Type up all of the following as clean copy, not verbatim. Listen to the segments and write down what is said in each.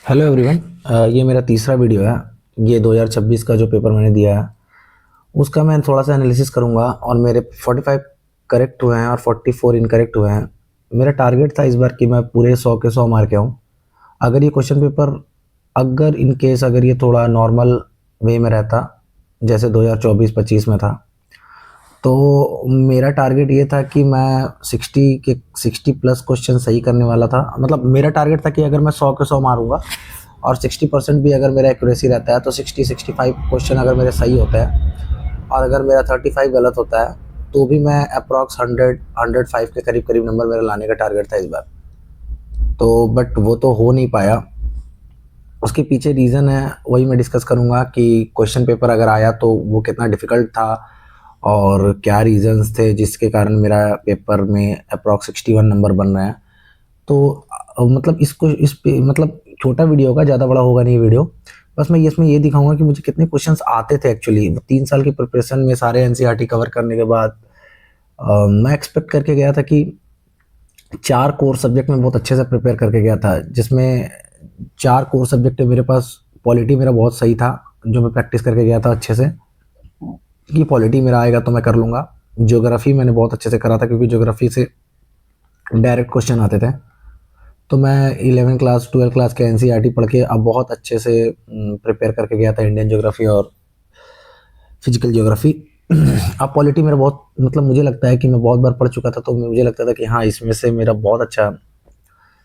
Hello everyone. ये मेरा तीसरा वीडियो है। ये 2026 का जो पेपर मैंने दिया है उसका मैं थोड़ा सा एनालिसिस करूंगा और मेरे 45 करेक्ट हुए हैं और 44 इनकरेक्ट हुए हैं। मेरा टारगेट था इस बार कि मैं पूरे 100 के 100 मार के आऊँ। अगर ये क्वेश्चन पेपर अगर इन केस अगर ये थोड़ा नॉर्मल वे में रहता जैसे 2024-25 में था तो मेरा टारगेट ये था कि मैं 60 प्लस क्वेश्चन सही करने वाला था। मतलब मेरा टारगेट था कि अगर मैं 100 के 100 मारूंगा और 60% भी अगर मेरा एक्यूरेसी रहता है तो 65 क्वेश्चन अगर मेरे सही होते हैं और अगर मेरा 35 गलत होता है तो भी मैं अप्रॉक्स 105 के करीब करीब नंबर मेरा लाने का टारगेट था इस बार। तो बट वो तो हो नहीं पाया। उसके पीछे रीज़न है, वही मैं डिस्कस करूँगा कि क्वेश्चन पेपर अगर आया तो वो कितना डिफ़िकल्ट था और क्या रीज़न्स थे जिसके कारण मेरा पेपर में अप्रॉक्स 61 नंबर बन रहा है। तो मतलब इसको इस पे मतलब छोटा वीडियो होगा, ज़्यादा बड़ा होगा नहीं वीडियो। बस मैं इसमें ये दिखाऊंगा कि मुझे कितने क्वेश्चंस आते थे एक्चुअली 3 साल की प्रिपरेशन में सारे एनसीईआरटी कवर करने के बाद। मैं एक्सपेक्ट करके गया था कि 4 कोर सब्जेक्ट में बहुत अच्छे से प्रिपेयर करके गया था, जिसमें 4 कोर सब्जेक्ट मेरे पास। पॉलिटी मेरा बहुत सही था जो मैं प्रैक्टिस करके गया था अच्छे से कि पॉलिटी मेरा आएगा तो मैं कर लूँगा। ज्योग्राफी मैंने बहुत अच्छे से करा था क्योंकि ज्योग्राफी से डायरेक्ट क्वेश्चन आते थे। तो मैं 11 क्लास 12 क्लास के एनसीईआरटी पढ़ के अब बहुत अच्छे से प्रिपेयर करके गया था इंडियन ज्योग्राफी और फिजिकल ज्योग्राफी। अब पॉलिटी मेरा बहुत मतलब मुझे लगता है कि मैं बहुत बार पढ़ चुका था तो मुझे लगता था कि हाँ इसमें से मेरा बहुत अच्छा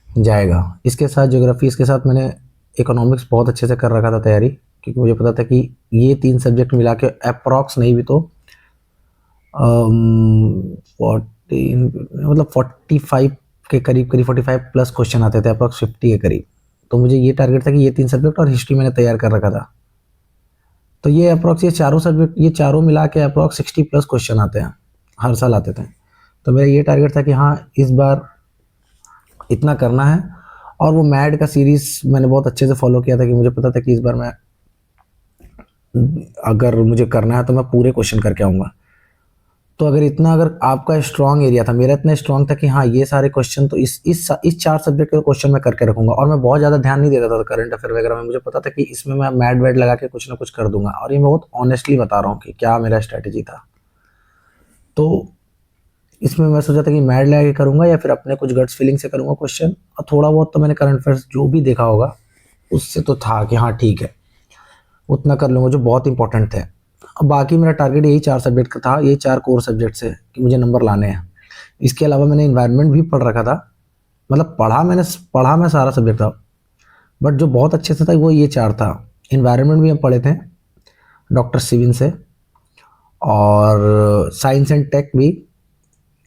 जाएगा। इसके साथ ज्योग्राफी, इसके साथ मैंने इकोनॉमिक्स बहुत अच्छे से कर रखा था तैयारी, क्योंकि मुझे पता था कि ये 3 सब्जेक्ट मिला के अप्रॉक्स नहीं भी तो 14 मतलब 45 के करीब करीब 45 प्लस क्वेश्चन आते थे अप्रॉक्स 50 के करीब। तो मुझे ये टारगेट था कि ये 3 सब्जेक्ट और हिस्ट्री मैंने तैयार कर रखा था। तो ये अप्रॉक्स ये चारों सब्जेक्ट ये चारों मिला के अप्रॉक्स 60 प्लस क्वेश्चन आते हैं, हर साल आते थे। तो मेरा ये टारगेट था कि हाँ इस बार इतना करना है। और वो मैड का सीरीज मैंने बहुत अच्छे से फॉलो किया था कि मुझे पता था कि इस बार मैं अगर मुझे करना है तो मैं पूरे क्वेश्चन करके आऊँगा। तो अगर इतना अगर आपका स्ट्रांग एरिया था, मेरा इतना स्ट्रांग था कि हाँ ये सारे क्वेश्चन तो इस 4 सब्जेक्ट के क्वेश्चन मैं करके रखूंगा। और मैं बहुत ज़्यादा ध्यान नहीं देता था करंट अफेयर वगैरह में। मुझे पता था कि इसमें मैं मैड वैड लगा के कुछ ना कुछ कर दूंगा, और ये मैं बहुत ऑनेस्टली बता रहा हूँ कि क्या मेरा स्ट्रैटेजी था। तो इसमें मैं सोचा था कि मैड लगा के करूँगा या फिर अपने कुछ गट्स फीलिंग से करूँगा क्वेश्चन, और थोड़ा बहुत तो मैंने करंट अफेयर्स जो भी देखा होगा उससे तो था कि हाँ ठीक है उतना कर लूँगा जो बहुत इंपॉर्टेंट थे। अब बाकी मेरा टारगेट यही 4 सब्जेक्ट का था, यही 4 कोर सब्जेक्ट से कि मुझे नंबर लाने हैं। इसके अलावा मैंने इन्वायरमेंट भी पढ़ रखा था। मतलब पढ़ा मैं सारा सब्जेक्ट था, बट जो बहुत अच्छे से था वो ये 4 था। इन्वायरमेंट भी हम पढ़े थे डॉक्टर सिविन से, और साइंस एंड टेक भी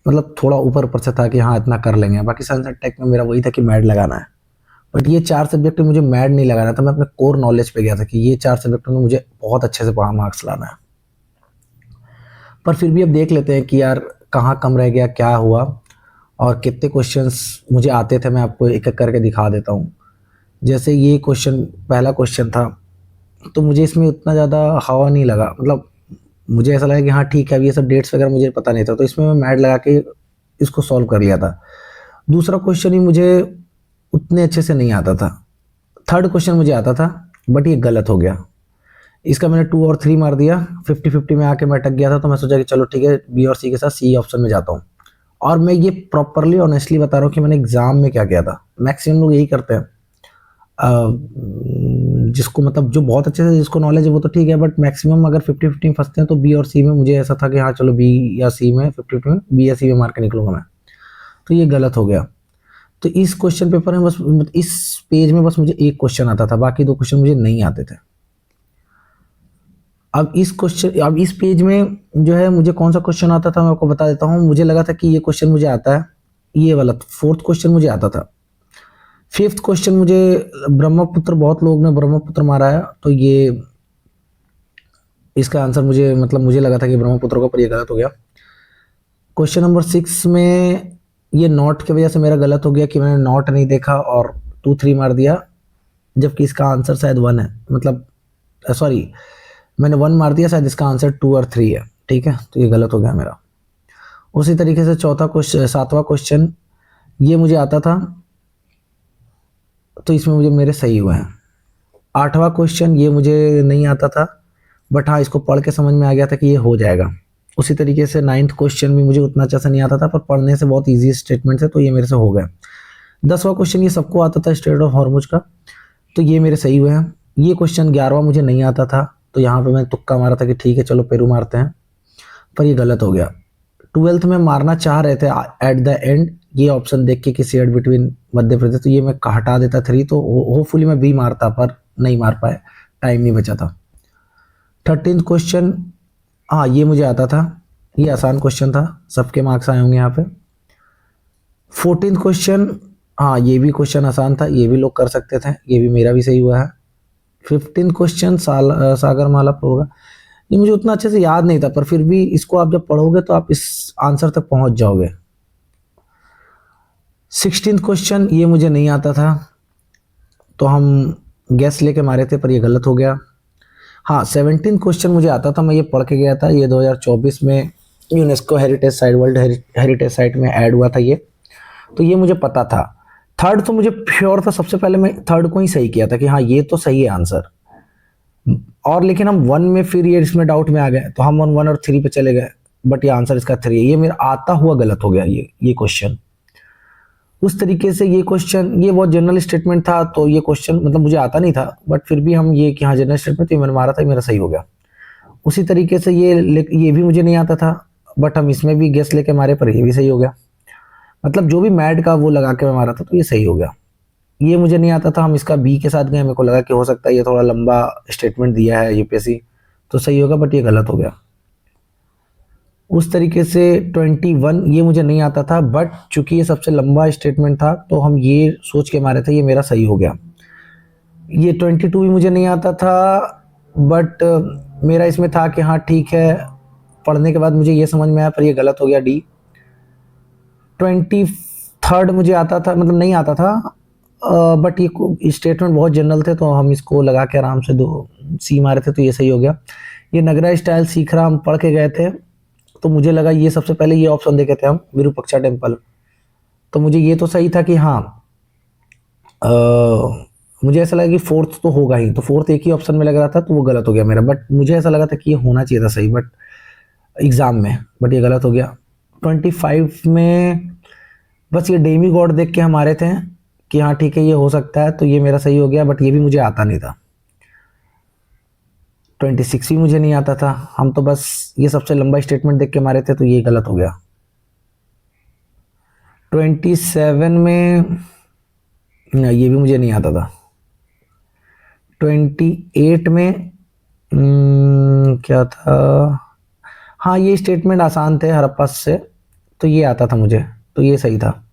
मतलब थोड़ा ऊपर ऊपर से था कि हाँ इतना कर लेंगे। बाकी साइंस एंड टेक में मेरा वही था कि मैड लगाना है। बट ये 4 सब्जेक्ट में मुझे मैड नहीं लगाना था, मैं अपने कोर नॉलेज पे गया था कि ये 4 सब्जेक्ट में मुझे बहुत अच्छे से मार्क्स लाना है। पर फिर भी अब देख लेते हैं कि यार कहाँ कम रह गया, क्या हुआ और कितने क्वेश्चंस मुझे आते थे। मैं आपको एक एक करके दिखा देता हूँ। जैसे ये क्वेश्चन, पहला क्वेश्चन था तो मुझे इसमें उतना ज़्यादा हवा नहीं लगा। मतलब मुझे ऐसा लगा कि हाँ ठीक है, अब ये सब डेट्स वगैरह मुझे पता नहीं था तो इसमें मैं मैड लगा के इसको सॉल्व कर लिया था। दूसरा क्वेश्चन ही मुझे उतने अच्छे से नहीं आता था। थर्ड क्वेश्चन मुझे आता था बट ये गलत हो गया। इसका मैंने 2 और 3 मार दिया, 50-50 में आके मैं अटक गया था। तो मैं सोचा कि चलो ठीक है बी और सी के साथ सी ऑप्शन में जाता हूँ। और मैं ये प्रॉपरली ऑनेस्टली बता रहा हूँ कि मैंने एग्जाम में क्या किया था। मैक्सिमम लोग यही करते हैं। जिसको मतलब जो बहुत अच्छे से जिसको नॉलेज है वो तो ठीक है, बट मैक्सिमम अगर 50-50 फंसते हैं तो बी और सी में। मुझे ऐसा था कि हाँ चलो बी या सी में 50-50 में बी या सी में मार के निकलूंगा मैं। तो ये गलत हो गया। तो इस क्वेश्चन पेपर में बस इस पेज में बस मुझे एक क्वेश्चन आता था, बाकी 2 क्वेश्चन मुझे नहीं आते थे। अब इस पेज में जो है मुझे कौन सा क्वेश्चन आता था मैं आपको बता देता हूँ। मुझे लगा था कि ये क्वेश्चन मुझे आता है, ये वाला 4th क्वेश्चन मुझे आता था। 5th क्वेश्चन मुझे ब्रह्मपुत्र, बहुत लोग ने ब्रह्मपुत्र मारा है तो ये इसका आंसर मुझे मतलब मुझे लगा था कि ब्रह्मपुत्र का, पर ये गलत हो गया। क्वेश्चन नंबर 6 में ये नॉट की वजह से मेरा गलत हो गया कि मैंने नॉट नहीं देखा और 2-3 मार दिया, जबकि इसका आंसर शायद 1 है। मतलब सॉरी, मैंने 1 मार दिया, शायद इसका आंसर 2 और 3 है। ठीक है, तो ये गलत हो गया मेरा। उसी तरीके से चौथा क्वेश्चन, 7वां क्वेश्चन ये मुझे आता था तो इसमें मुझे मेरे सही हुए हैं। 8वां क्वेश्चन ये मुझे नहीं आता था, बट हाँ इसको पढ़ के समझ में आ गया था कि ये हो जाएगा। उसी तरीके से 9th क्वेश्चन भी मुझे उतना अच्छा से नहीं आता था, पर पढ़ने से बहुत ईजी स्टेटमेंट है, तो ये मेरे से हो गया। 10वां क्वेश्चन ये सबको आता था, स्ट्रेट ऑफ हॉर्मुज का, तो ये मेरे सही हुए हैं। ये क्वेश्चन 11वां मुझे नहीं आता था, तो यहाँ पे मैंने तुक्का मारा था कि ठीक है चलो पेरू मारते हैं, पर ये गलत हो गया। 12th में मारना चाह रहे थे एट द एंड, ये ऑप्शन देख के कि शेड बिटवीन मध्य प्रदेश, तो ये मैं हटा देता 3, तो होपफुली मैं बी मारता, पर नहीं मार पाए, टाइम नहीं बचा था। 13th क्वेश्चन, हाँ ये मुझे आता था, ये आसान क्वेश्चन था, सबके मार्क्स आए होंगे यहाँ पे। 14th क्वेश्चन, हाँ ये भी क्वेश्चन आसान था, ये भी लोग कर सकते थे, ये भी मेरा भी सही हुआ है। 15th क्वेश्चन सागर माला होगा, ये मुझे उतना अच्छे से याद नहीं था, पर फिर भी इसको आप जब पढ़ोगे तो आप इस आंसर तक पहुंच जाओगे। 16th क्वेश्चन ये मुझे नहीं आता था, तो हम गैस लेके मारे थे, पर ये गलत हो गया। हाँ 17th क्वेश्चन मुझे आता था, मैं ये पढ़ के गया था, ये 2024 में UNESCO heritage site, world heritage site में ऐड हुआ था ये, तो ये मुझे पता था। थर्ड तो मुझे श्योर था, सबसे पहले मैं थर्ड को ही सही किया था कि हाँ ये तो सही है आंसर, और लेकिन हम 1 में फिर ये इसमें डाउट में आ गए, तो हम 1 और 3 पे चले गए, बट ये आंसर इसका 3 है, ये मेरा आता हुआ गलत हो गया ये क्वेश्चन। उस तरीके से ये क्वेश्चन, ये बहुत जनरल स्टेटमेंट था, तो ये क्वेश्चन मतलब मुझे आता नहीं था, बट फिर भी हम ये कि हाँ जनरल स्टेटमेंट, तो मैंने मारा था, मेरा सही हो गया। उसी तरीके से ये भी मुझे नहीं आता था, बट हम इसमें भी गेस लेके मारे, पर ये भी सही हो गया। मतलब जो भी मैड का वो लगा के मैं मारा था, तो ये सही हो गया। ये मुझे नहीं आता था, हम इसका बी के साथ गए, मेरे को लगा कि हो सकता है ये थोड़ा लंबा स्टेटमेंट दिया है यूपीएससी, तो सही होगा, बट ये गलत हो गया। उस तरीके से 21 ये मुझे नहीं आता था, बट चूंकि ये सबसे लंबा स्टेटमेंट था, तो हम ये सोच के मारे थे, ये मेरा सही हो गया। ये 22 भी मुझे नहीं आता था, बट मेरा इसमें था कि हाँ ठीक है, पढ़ने के बाद मुझे ये समझ में आया, पर ये गलत हो गया, डी। 23rd मुझे आता था, मतलब नहीं आता था, बट ये स्टेटमेंट बहुत जनरल थे, तो हम इसको लगा के आराम से 2 सी मारे थे, तो ये सही हो गया। ये नगरा स्टाइल सीख रहा, हम पढ़ के गए थे, तो मुझे लगा ये सबसे पहले ये ऑप्शन देखे थे हम, विरूपक्षा टेम्पल, तो मुझे ये तो सही था कि हाँ, मुझे ऐसा लगा कि 4th तो होगा ही, तो 4th एक ही ऑप्शन में लग रहा था, तो वो गलत हो गया मेरा, बट मुझे ऐसा लगा था कि ये होना चाहिए था सही, बट एग्जाम में, बट ये गलत हो गया। 25 में बस ये डेमी गॉड देख के हम आ रहे थे कि हाँ ठीक है ये हो सकता है, तो ये मेरा सही हो गया, बट ये भी मुझे आता नहीं था। 26 भी मुझे नहीं आता था, हम तो बस ये सबसे लंबा स्टेटमेंट देख के मारे थे, तो ये गलत हो गया। 27 में नहीं, ये भी मुझे नहीं आता था। 28 में क्या था, हाँ ये स्टेटमेंट आसान थे हड़प्पा से, तो ये आता था मुझे, तो ये सही था।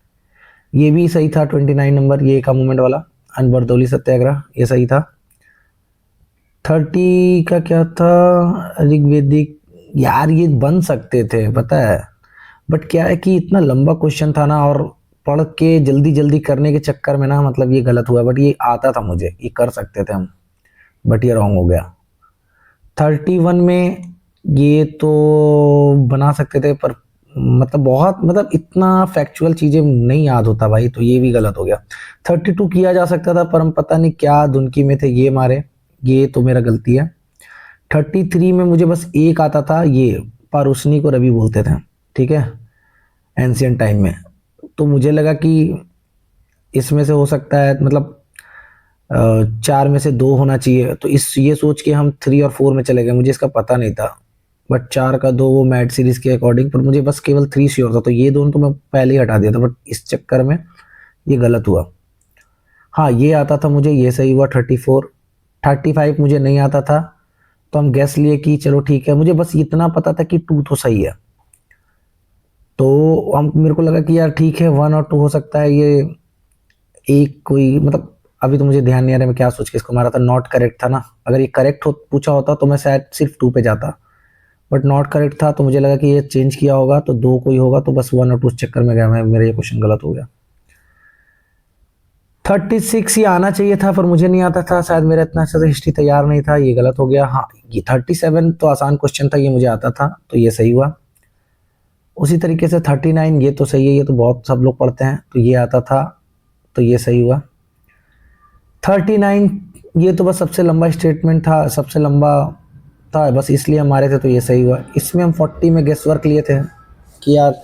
ये भी सही था 29 नंबर, ये का मूवमेंट वाला, अनबरदौली सत्याग्रह, ये सही था। 30 का क्या था, ऋग्वेदिक, यार ये बन सकते थे पता है, बट क्या है कि इतना लंबा क्वेश्चन था ना, और पढ़ के जल्दी जल्दी करने के चक्कर में ना, मतलब ये गलत हुआ, बट ये आता था मुझे, ये कर सकते थे हम, बट ये रॉन्ग हो गया। 31 में ये तो बना सकते थे, पर मतलब बहुत, मतलब इतना फैक्चुअल चीजें नहीं याद होता भाई, तो ये भी गलत हो गया। 32 किया जा सकता था, पर हम पता नहीं क्या धुनकी में थे, ये मारे, ये तो मेरा गलती है। 33 में मुझे बस एक आता था, ये पारुसनी को रवि बोलते थे, ठीक है, एंशियंट टाइम में, तो मुझे लगा कि इसमें से हो सकता है, मतलब 4 में से 2 होना चाहिए, तो ये सोच के हम 3 और 4 में चले गए, मुझे इसका पता नहीं था, बट 4 का 2 वो मैड सीरीज के अकॉर्डिंग, पर मुझे बस केवल 3 श्योर था, तो ये दोनों तो मैं पहले ही हटा दिया था, बट इस चक्कर में ये गलत हुआ। हाँ ये आता था मुझे, ये सही हुआ 34। 35 मुझे नहीं आता था, तो हम गैस लिए कि चलो ठीक है, मुझे बस इतना पता था कि 2 तो सही है, तो हम मेरे को लगा कि यार ठीक है 1 और 2 हो सकता है, ये एक कोई, मतलब अभी तो मुझे ध्यान नहीं आ रहा मैं क्या सोच के इसको मारा था, नॉट करेक्ट था ना, अगर ये करेक्ट हो पूछा होता तो मैं शायद सिर्फ 2 पे जाता, बट नॉट करेक्ट था, तो मुझे लगा कि ये चेंज किया होगा, तो 2 कोई होगा, तो बस 1 और 2 चक्कर में गया मैं, मेरा ये क्वेश्चन गलत हो गया। 36 ये आना चाहिए था, पर मुझे नहीं आता था, शायद मेरा इतना अच्छा से हिस्ट्री तैयार नहीं था, ये गलत हो गया। हाँ ये 37 तो आसान क्वेश्चन था, ये मुझे आता था, तो ये सही हुआ। उसी तरीके से 39 ये तो सही है, ये तो बहुत सब लोग पढ़ते हैं, तो ये आता था, तो ये सही हुआ। 39 ये तो बस सबसे लंबा स्टेटमेंट था, सबसे लंबा था, बस इसलिए हम मारे थे तो ये सही हुआ। इसमें हम 40 में गेस वर्क लिए थे कि यार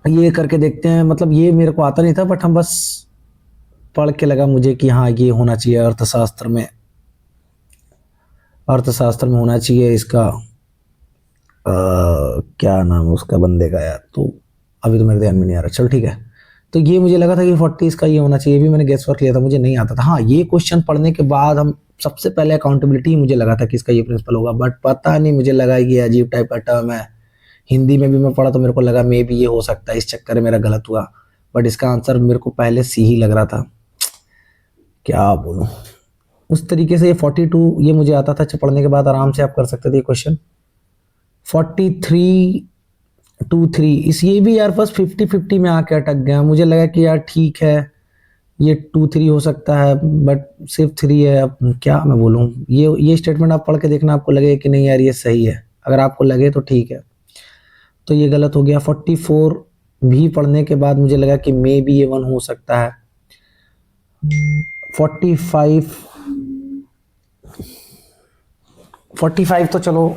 ये करके देखते हैं, मतलब ये मेरे को आता नहीं था बट हम बस पढ़ के लगा मुझे कि हाँ ये होना चाहिए अर्थशास्त्र में होना चाहिए इसका क्या नाम है उसका बंदे का यार, तो अभी तो मेरे ध्यान में नहीं आ रहा। चल ठीक है, तो ये मुझे लगा था कि 40 इसका ये होना चाहिए, भी मैंने गेस वर्क लिया था, मुझे नहीं आता था। हाँ ये क्वेश्चन पढ़ने के बाद हम सबसे पहले अकाउंटेबिलिटी ही मुझे लगा था कि इसका ये प्रिंसिपल होगा, बट पता नहीं मुझे लगा कि अजीब टाइप का टर्म है। हिंदी में भी मैं पढ़ा तो मेरे को लगा मे भी ये हो सकता है, इस चक्कर में मेरा गलत हुआ। बट इसका आंसर मेरे को पहले सी ही लग रहा था, क्या बोलूँ। उस तरीके से ये 42 ये मुझे आता था, अच्छा पढ़ने के बाद आराम से आप कर सकते थे ये क्वेश्चन। 4323 इस ये भी यार बस 50-50 में आके अटक गया। मुझे लगा कि यार ठीक है ये 2-3 हो सकता है बट सिर्फ 3 है। अब क्या मैं बोलूँ, ये स्टेटमेंट आप पढ़ के देखना, आपको लगे कि नहीं यार ये सही है। अगर आपको लगे तो ठीक है, तो ये गलत हो गया। 44 भी पढ़ने के बाद मुझे लगा कि मे बी ये 1 हो सकता है। 45 तो चलो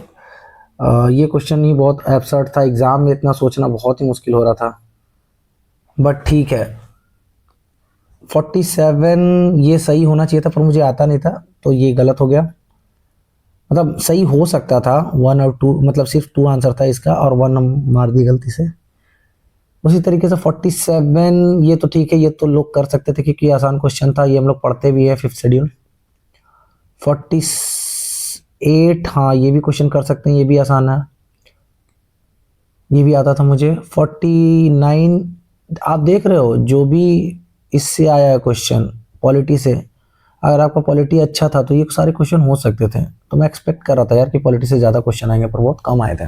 ये क्वेश्चन ही बहुत एब्सर्ड था, एग्जाम में इतना सोचना बहुत ही मुश्किल हो रहा था, बट ठीक है। 47 ये सही होना चाहिए था पर मुझे आता नहीं था तो ये गलत हो गया। मतलब सही हो सकता था 1 और 2, मतलब सिर्फ 2 आंसर था इसका और 1 हम मार दी गलती से। उसी तरीके से 47 ये तो ठीक है, ये तो लोग कर सकते थे क्योंकि आसान क्वेश्चन था, ये हम लोग पढ़ते भी है 5th शेड्यूल। 48 हाँ ये भी क्वेश्चन कर सकते हैं, ये भी आसान है, ये भी आता था मुझे। 49 आप देख रहे हो जो भी इससे आया है क्वेश्चन पॉलिटी से, अगर आपका पॉलिटी अच्छा था तो ये सारे क्वेश्चन हो सकते थे। तो मैं एक्सपेक्ट कर रहा था यार कि पॉलिटी से ज़्यादा क्वेश्चन आएंगे पर बहुत कम आए थे।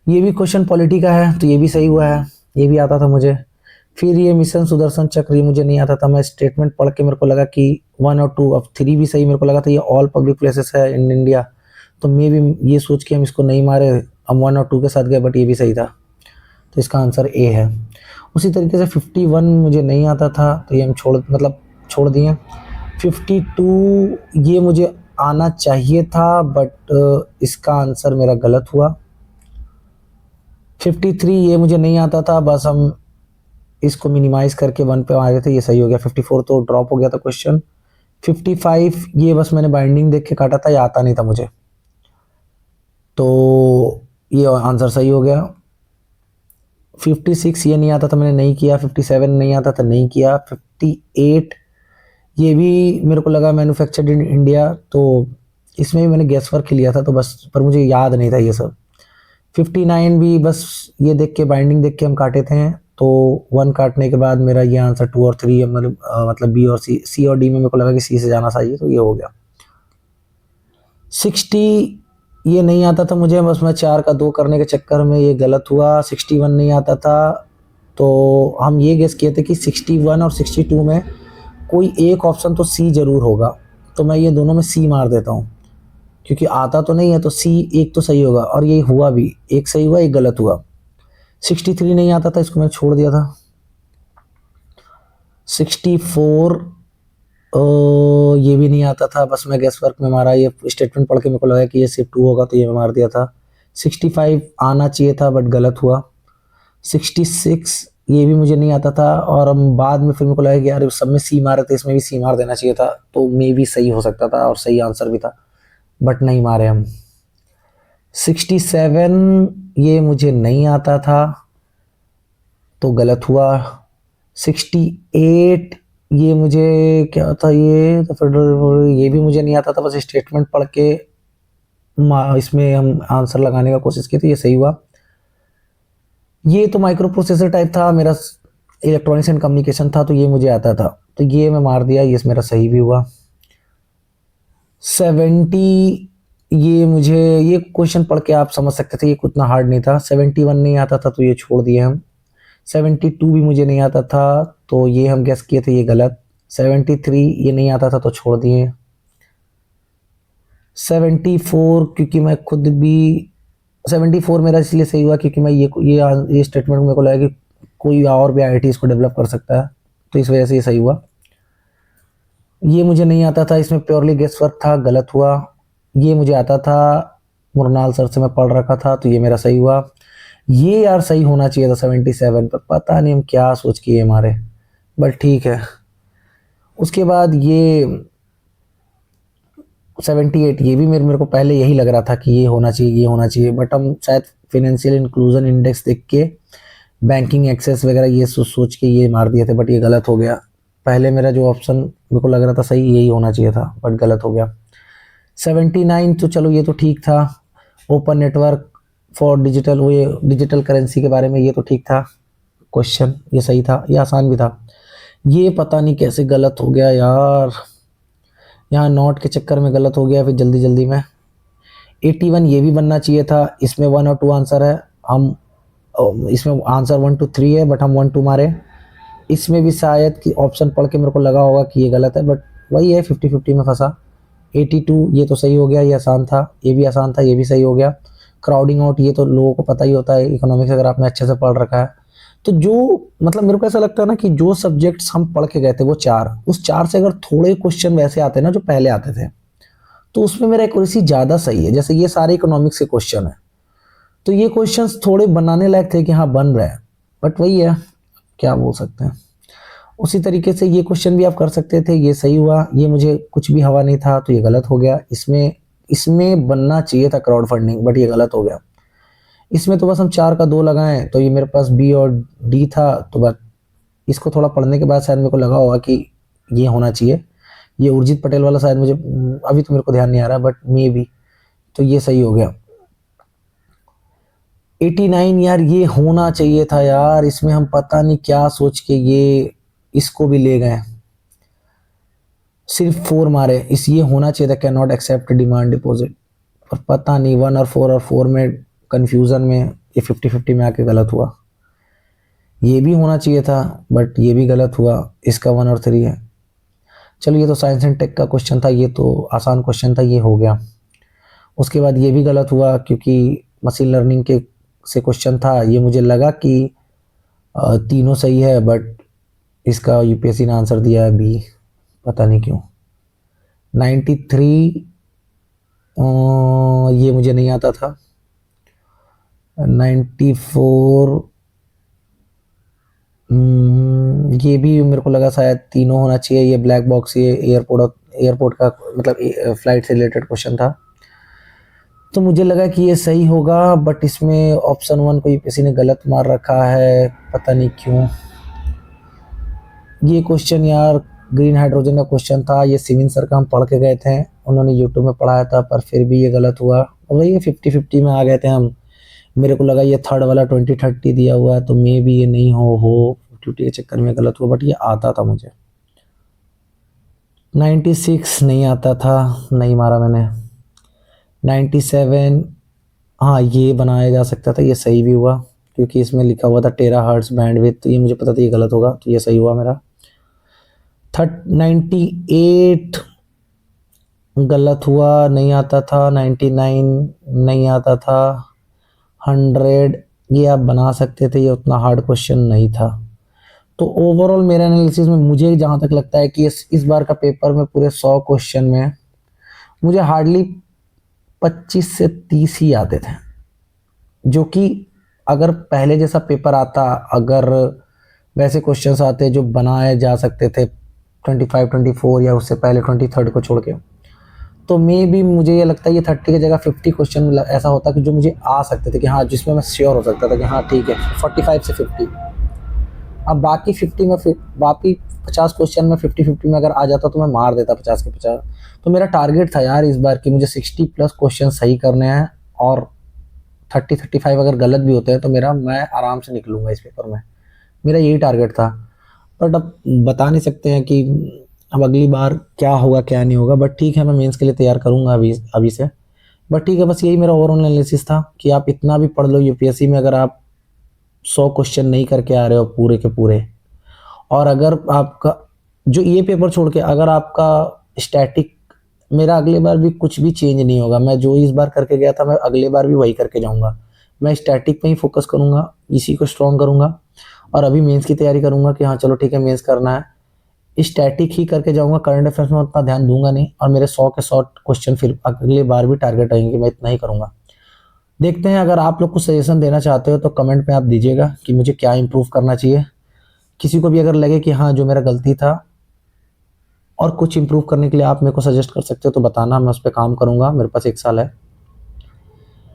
ये भी क्वेश्चन पॉलिटी का है तो ये भी सही हुआ है, ये भी आता था मुझे। फिर ये मिशन सुदर्शन चक्र ये मुझे नहीं आता था, मैं स्टेटमेंट पढ़ के मेरे को लगा कि 1 और 2 अब 3 भी सही मेरे को लगा था। ये ऑल पब्लिक प्लेसेस है इन इंडिया, तो मे भी ये सोच के हम इसको नहीं मारे, हम 1 और 2 के साथ गए, बट ये भी सही था, तो इसका आंसर ए है। उसी तरीके से 51 मुझे नहीं आता था तो ये हम छोड़ दिए। 52 ये मुझे आना चाहिए था बट इसका आंसर मेरा गलत हुआ। 53 ये मुझे नहीं आता था, बस हम इसको मिनिमाइज करके 1 पे आ गए थे, ये सही हो गया। 54 तो ड्रॉप हो गया था क्वेश्चन। 55 ये बस मैंने बाइंडिंग देख के काटा था, ये आता नहीं था मुझे, तो ये आंसर सही हो गया। 56 ये नहीं आता था, मैंने नहीं किया। 57 नहीं आता था, नहीं किया। 58 ये भी मेरे को लगा मैन्युफैक्चर्ड इन इंडिया, तो इसमें भी मैंने गैस वर्क लिया था तो बस, पर मुझे याद नहीं था ये सब। 59 भी बस ये देख के बाइंडिंग देख के हम काटे थे, तो 1 काटने के बाद मेरा ये आंसर 2 और 3 मतलब बी और सी और डी में मेरे को लगा कि सी से जाना चाहिए, तो ये हो गया। 60 ये नहीं आता था मुझे, बस मैं 4 का 2 करने के चक्कर में ये गलत हुआ। 61 नहीं आता था, तो हम ये गेस किए थे कि 61 और 62 में कोई एक ऑप्शन तो सी जरूर होगा, तो मैं ये दोनों में सी मार देता हूँ क्योंकि आता तो नहीं है, तो सी एक तो सही होगा, और ये हुआ भी, एक सही हुआ एक गलत हुआ। 63 नहीं आता था, इसको मैंने छोड़ दिया था। 64 ये भी नहीं आता था, बस मैं गैस वर्क में मारा, ये स्टेटमेंट पढ़ के मेरे को लगा कि ये सिर्फ 2 होगा तो ये मैं मार दिया था। 65 आना चाहिए था बट गलत हुआ। 66 ये भी मुझे नहीं आता था, और हम बाद में फिर मेरे को लगा कि यार सब में सी मारे थे, इसमें भी सी मार देना चाहिए था, तो मे भी सही हो सकता था और सही आंसर भी था, बट नहीं मारे हम। 67 ये मुझे नहीं आता था तो गलत हुआ। 68 ये मुझे क्या था, ये तो फिर ये भी मुझे नहीं आता था, बस स्टेटमेंट पढ़ के इसमें हम आंसर लगाने का कोशिश की, तो ये सही हुआ। ये तो माइक्रो प्रोसेसर टाइप था, मेरा इलेक्ट्रॉनिक्स एंड कम्युनिकेशन था, तो ये मुझे आता था, तो ये मैं मार दिया, ये मेरा सही भी हुआ। 70 ये मुझे, ये क्वेश्चन पढ़ के आप समझ सकते थे, ये उतना हार्ड नहीं था। 71 नहीं आता था तो ये छोड़ दिए हम। 72 भी मुझे नहीं आता था तो ये हम गेस किए थे, ये गलत। 73 ये नहीं आता था तो छोड़ दिए। 74 क्योंकि मैं खुद भी, 74 मेरा इसलिए सही हुआ क्योंकि मैं ये स्टेटमेंट मेरे को लगा कि कोई और भी आईआईटी इसको डेवलप कर सकता है, तो इस वजह से ये सही हुआ। ये मुझे नहीं आता था, इसमें प्योरली गेस वर्क था, गलत हुआ। ये मुझे आता था, मुरनाल सर से मैं पढ़ रखा था, तो ये मेरा सही हुआ। ये यार सही होना चाहिए था 77 पर, पता नहीं हम क्या सोच के ये मारे, बट ठीक है। उसके बाद ये 78, ये भी मेरे को पहले यही लग रहा था कि ये होना चाहिए, ये होना चाहिए, बट हम शायद फिनेंशियल इंक्लूजन इंडेक्स देख के बैंकिंग एक्सेस वगैरह ये सोच के ये मार दिए थे, बट ये गलत हो गया। पहले मेरा जो ऑप्शन मेरे को लग रहा था सही यही होना चाहिए था, बट गलत हो गया। 79 तो चलो ये तो ठीक था, ओपन नेटवर्क फॉर डिजिटल, वो ये डिजिटल करेंसी के बारे में, ये तो ठीक था क्वेश्चन, ये सही था, ये आसान भी था। ये पता नहीं कैसे गलत हो गया यार, यहाँ नोट के चक्कर में गलत हो गया फिर जल्दी जल्दी में। 81 ये भी बनना चाहिए था, इसमें 1 और 2 आंसर है, हम इसमें आंसर 1 2 3 है, बट हम 1 2 मारे। इसमें भी शायद कि ऑप्शन पढ़ के मेरे को लगा होगा कि ये गलत है, बट वही है 50-50 में फंसा। 82 ये तो सही हो गया, ये आसान था, ये भी आसान था, ये भी सही हो गया। क्राउडिंग आउट ये तो लोगों को पता ही होता है इकोनॉमिक्स, अगर आपने अच्छे से पढ़ रखा है तो। जो मतलब मेरे को ऐसा लगता है ना कि जो सब्जेक्ट्स हम पढ़ के गए थे वो 4, उस 4 से अगर थोड़े क्वेश्चन वैसे आते ना जो पहले आते थे, तो उसमें मेरा एक्यूरेसी ज़्यादा सही है। जैसे ये सारे इकोनॉमिक्स के क्वेश्चन है, तो ये क्वेश्चंस थोड़े बनाने लायक थे कि हाँ बन रहे हैं, बट वही है, क्या बोल सकते हैं। उसी तरीके से ये क्वेश्चन भी आप कर सकते थे, ये सही हुआ। ये मुझे कुछ भी हवा नहीं था तो ये गलत हो गया। इसमें इसमें बनना चाहिए था क्राउड फंडिंग, बट ये गलत हो गया। इसमें तो बस हम 4 का 2 लगाएं, तो ये मेरे पास बी और डी था, तो बस इसको थोड़ा पढ़ने के बाद शायद मेरे को लगा होगा कि ये होना चाहिए। ये उर्जित पटेल वाला शायद मुझे अभी तो मेरे को ध्यान नहीं आ रहा, बट मे बी, तो ये सही हो गया। 89 यार ये होना चाहिए था यार, इसमें हम पता नहीं क्या सोच के ये इसको भी ले गए, सिर्फ 4 मारे। इस ये होना चाहिए था can not accept demand deposit, पर पता नहीं 1 और 4 में कंफ्यूजन में ये 50-50 में आके गलत हुआ। ये भी होना चाहिए था, बट ये भी गलत हुआ। इसका 1 और 3 है। चलो ये तो साइंस एंड टेक का क्वेश्चन था, ये तो आसान क्वेश्चन था, ये हो गया। उसके बाद ये भी गलत हुआ क्योंकि मशीन लर्निंग के से क्वेश्चन था, ये मुझे लगा कि तीनों सही है, बट इसका यूपीएससी ने आंसर दिया है बी, पता नहीं क्यों। 93 ये मुझे नहीं आता था। 94 ये भी मेरे को लगा शायद तीनों होना चाहिए। ये ब्लैक बॉक्स, ये एयरपोर्ट का मतलब फ्लाइट से रिलेटेड क्वेश्चन था, तो मुझे लगा कि ये सही होगा, बट इसमें ऑप्शन 1 को यूपीएससी ने गलत मार रखा है, पता नहीं क्यों। ये क्वेश्चन यार ग्रीन हाइड्रोजन का क्वेश्चन था, ये सिविन सर का हम पढ़ के गए थे, उन्होंने यूट्यूब में पढ़ाया था, पर फिर भी ये गलत हुआ। वही 50-50 में आ गए थे हम। मेरे को लगा ये थर्ड वाला 2030 दिया हुआ है, तो मे भी ये नहीं हो 50 के चक्कर में गलत हुआ, बट ये आता था मुझे। 96 नहीं आता था, नहीं मारा मैंने। 97 हाँ ये बनाया जा सकता था, ये सही भी हुआ क्योंकि इसमें लिखा हुआ था टेराहर्ट्ज बैंडविड्थ, तो ये मुझे पता था ये गलत होगा, तो ये सही हुआ मेरा। 98 गलत हुआ, नहीं आता था। 99 नहीं आता था। 100 ये आप बना सकते थे, ये उतना हार्ड क्वेश्चन नहीं था। तो ओवरऑल मेरे एनालिसिस में मुझे जहाँ तक लगता है कि इस बार का पेपर में पूरे 100 क्वेश्चन में मुझे हार्डली 25 से 30 ही आते थे, जो कि अगर पहले जैसा पेपर आता, अगर वैसे क्वेश्चंस आते जो बनाए जा सकते थे 25 24 या उससे पहले 23 को छोड़ के, तो मे भी मुझे ये लगता है ये 30 की जगह 50 क्वेश्चन ऐसा होता कि जो मुझे आ सकते थे कि हाँ, जिसमें मैं श्योर हो सकता था कि हाँ ठीक है 45 से 50। अब बाकी 50 में फिर बाकी 50 क्वेश्चन में 50-50 में अगर आ जाता तो मैं मार देता 50 के 50। तो मेरा टारगेट था यार इस बार कि मुझे 60+ क्वेश्चन सही करने हैं, और 30-35 अगर गलत भी होते हैं तो मैं आराम से निकलूंगा इस पेपर में। मेरा यही टारगेट था, बट अब बता नहीं सकते हैं कि अब अगली बार क्या होगा क्या नहीं होगा। बट ठीक है, मैं मेंस के लिए तैयार करूंगा अभी से। बट ठीक है, बस यही मेरा ओवरऑल एनालिसिस था कि आप इतना भी पढ़ लो यूपीएससी में, अगर आप 100 क्वेश्चन नहीं करके आ रहे हो पूरे के पूरे, और अगर आपका जो ये पेपर छोड़ के अगर आपका स्टैटिक, मेरा अगले बार भी कुछ भी चेंज नहीं होगा। मैं जो इस बार करके गया था मैं अगले बार भी वही करके जाऊंगा। मैं स्टैटिक पे ही फोकस करूंगा, इसी को स्ट्रॉन्ग करूंगा, और अभी मेंस की तैयारी करूंगा कि हाँ चलो ठीक है मेंस करना है। स्टैटिक ही करके जाऊँगा, करंट अफेयर्स में उतना ध्यान दूँगा नहीं, और मेरे 100 के 100 क्वेश्चन फिर अगली बार भी टारगेट रहेंगे, मैं इतना ही करूँगा। देखते हैं, अगर आप लोग कुछ सजेशन देना चाहते हो तो कमेंट में आप दीजिएगा कि मुझे क्या इंप्रूव करना चाहिए। किसी को भी अगर लगे कि हाँ, जो मेरा गलती था और कुछ इंप्रूव करने के लिए आप मेरे को सजेस्ट कर सकते हो तो बताना, मैं उस पे काम करूँगा। मेरे पास 1 साल है।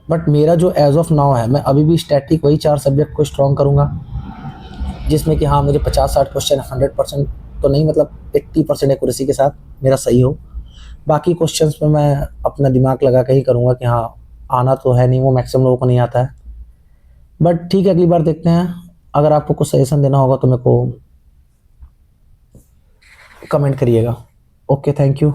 बट मेरा जो एज़ ऑफ नाउ है, मैं अभी भी स्टैटिक वही 4 सब्जेक्ट को स्ट्रॉन्ग करूँगा, जिसमें कि हाँ, मुझे 50-60 क्वेश्चन 100% तो नहीं, मतलब 80% एक्यूरेसी के साथ मेरा सही हो। बाकी क्वेश्चंस पे मैं अपना दिमाग लगा के ही करूँगा कि हाँ, आना तो है नहीं, वो मैक्सिमम लोगों को नहीं आता है। बट ठीक है, अगली बार देखते हैं। अगर आपको कुछ सजेशन देना होगा तो मेरे को कमेंट करिएगा। Okay, thank you.